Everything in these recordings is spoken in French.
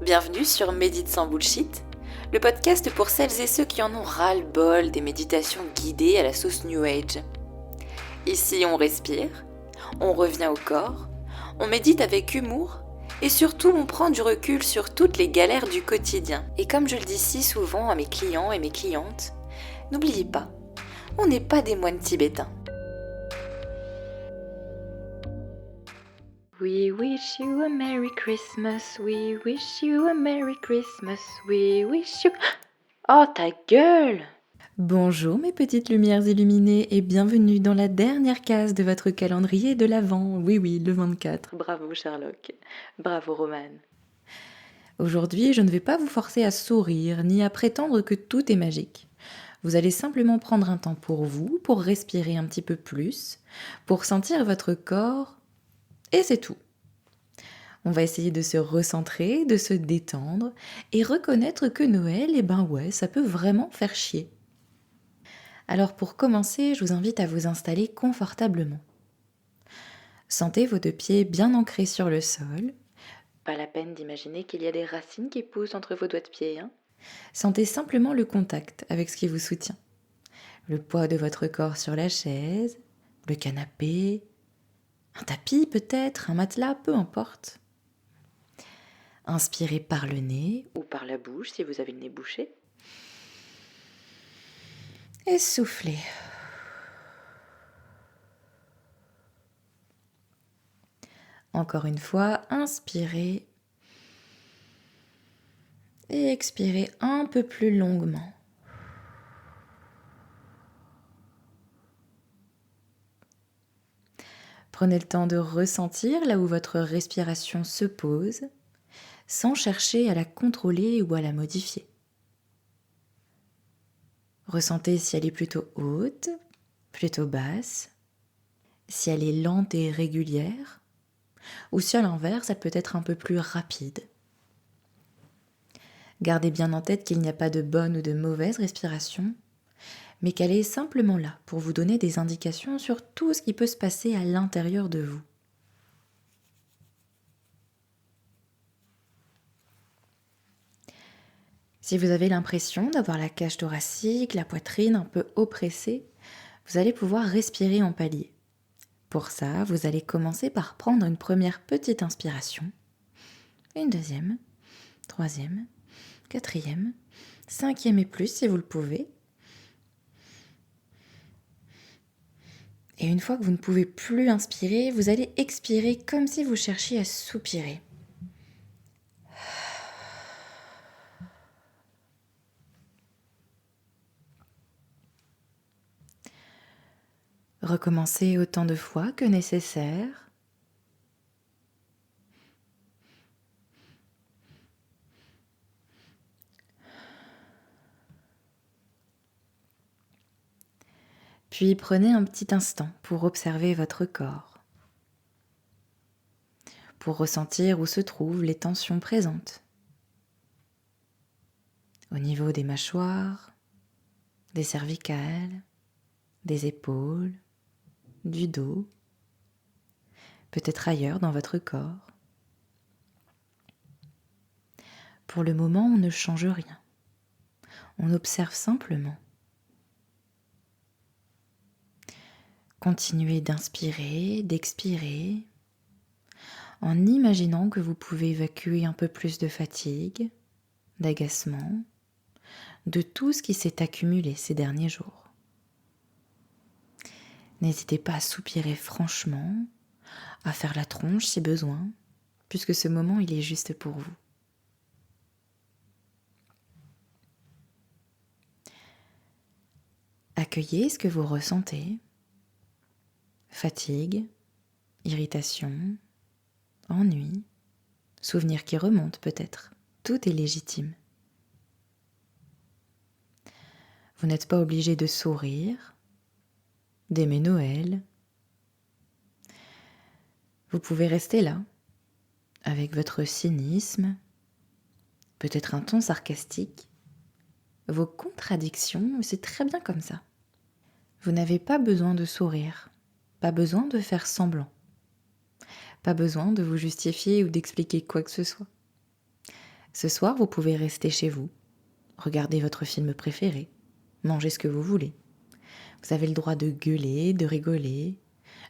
Bienvenue sur Médite sans bullshit, le podcast pour celles et ceux qui en ont ras-le-bol des méditations guidées à la sauce New Age. Ici, on respire, on revient au corps, on médite avec humour et surtout, on prend du recul sur toutes les galères du quotidien. Et comme je le dis si souvent à mes clients et mes clientes, n'oubliez pas, on n'est pas des moines tibétains. We wish you a Merry Christmas, we wish you a Merry Christmas, we wish you... Oh, ta gueule! Bonjour mes petites lumières illuminées et bienvenue dans la dernière case de votre calendrier de l'Avent. Oui, le 24. Bravo Sherlock, bravo Roman. Aujourd'hui, je ne vais pas vous forcer à sourire ni à prétendre que tout est magique. Vous allez simplement prendre un temps pour vous, pour respirer un petit peu plus, pour sentir votre corps, et c'est tout. On va essayer de se recentrer, de se détendre et reconnaître que Noël, ça peut vraiment faire chier. Alors pour commencer, je vous invite à vous installer confortablement. Sentez vos deux pieds bien ancrés sur le sol. Pas la peine d'imaginer qu'il y a des racines qui poussent entre vos doigts de pied, hein. Sentez simplement le contact avec ce qui vous soutient. Le poids de votre corps sur la chaise, le canapé, un tapis peut-être, un matelas, peu importe. Inspirez par le nez Ou par la bouche si vous avez le nez bouché. et soufflez. Encore une fois, inspirez et expirez un peu plus longuement. Prenez le temps de ressentir là où votre respiration se pose, sans chercher à la contrôler ou à la modifier. Ressentez si elle est plutôt haute, plutôt basse, si elle est lente et régulière, ou si à l'inverse, elle peut être un peu plus rapide. Gardez bien en tête qu'il n'y a pas de bonne ou de mauvaise respiration, mais qu'elle est simplement là pour vous donner des indications sur tout ce qui peut se passer à l'intérieur de vous. Si vous avez l'impression d'avoir la cage thoracique, la poitrine un peu oppressée, vous allez pouvoir respirer en palier. Pour ça, vous allez commencer par prendre une première petite inspiration, une deuxième, troisième, quatrième, cinquième et plus si vous le pouvez. Et une fois que vous ne pouvez plus inspirer, vous allez expirer comme si vous cherchiez à soupirer. Recommencez autant de fois que nécessaire. Puis prenez un petit instant pour observer votre corps, pour ressentir où se trouvent les tensions présentes. Au niveau des mâchoires, des cervicales, des épaules, du dos, peut-être ailleurs dans votre corps. Pour le moment, on ne change rien. On observe simplement. Continuez d'inspirer, d'expirer, en imaginant que vous pouvez évacuer un peu plus de fatigue, d'agacement, de tout ce qui s'est accumulé ces derniers jours. N'hésitez pas à soupirer franchement, à faire la tronche si besoin, puisque ce moment il est juste pour vous. Accueillez ce que vous ressentez. Fatigue, irritation, ennui, souvenirs qui remontent peut-être. Tout est légitime. Vous n'êtes pas obligé de sourire, d'aimer Noël. Vous pouvez rester là, avec votre cynisme, peut-être un ton sarcastique, vos contradictions, c'est très bien comme ça. Vous n'avez pas besoin de sourire, pas besoin de faire semblant, pas besoin de vous justifier ou d'expliquer quoi que ce soit. Ce soir, vous pouvez rester chez vous, regarder votre film préféré, manger ce que vous voulez. Vous avez le droit de gueuler, de rigoler,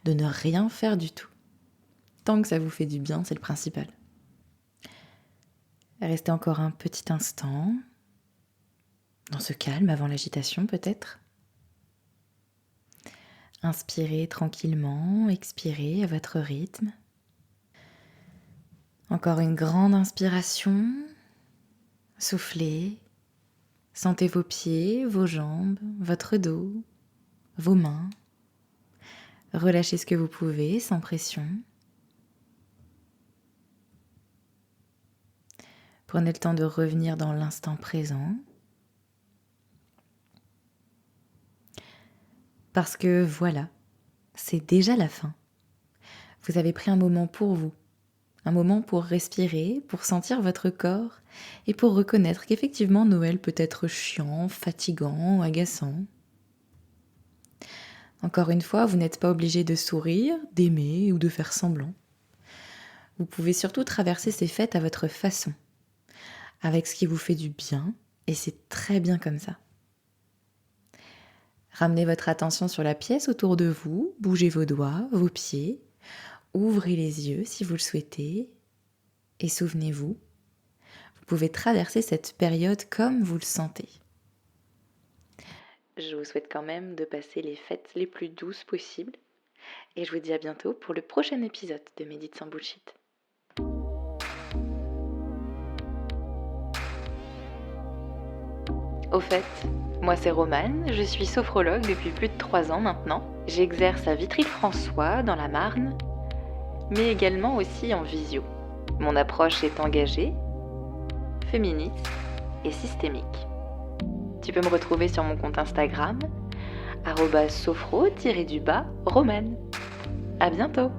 de ne rien faire du tout. Tant que ça vous fait du bien, c'est le principal. Restez encore un petit instant, dans ce calme avant l'agitation peut-être. Inspirez tranquillement, expirez à votre rythme. Encore une grande inspiration. Soufflez. Sentez vos pieds, vos jambes, votre dos, vos mains. Relâchez ce que vous pouvez sans pression. Prenez le temps de revenir dans l'instant présent. Parce que voilà, c'est déjà la fin. Vous avez pris un moment pour vous, un moment pour respirer, pour sentir votre corps et pour reconnaître qu'effectivement Noël peut être chiant, fatigant, agaçant. Encore une fois, vous n'êtes pas obligé de sourire, d'aimer ou de faire semblant. Vous pouvez surtout traverser ces fêtes à votre façon, avec ce qui vous fait du bien, et c'est très bien comme ça. Ramenez votre attention sur la pièce autour de vous, bougez vos doigts, vos pieds, ouvrez les yeux si vous le souhaitez, et souvenez-vous, vous pouvez traverser cette période comme vous le sentez. Je vous souhaite quand même de passer les fêtes les plus douces possibles, et je vous dis à bientôt pour le prochain épisode de Médite sans bullshit. Au fait, moi c'est Romane, je suis sophrologue depuis plus de 3 ans maintenant. J'exerce à Vitry-le-François dans la Marne, mais également aussi en visio. Mon approche est engagée, féministe et systémique. Tu peux me retrouver sur mon compte Instagram, @sophro_romane. À bientôt!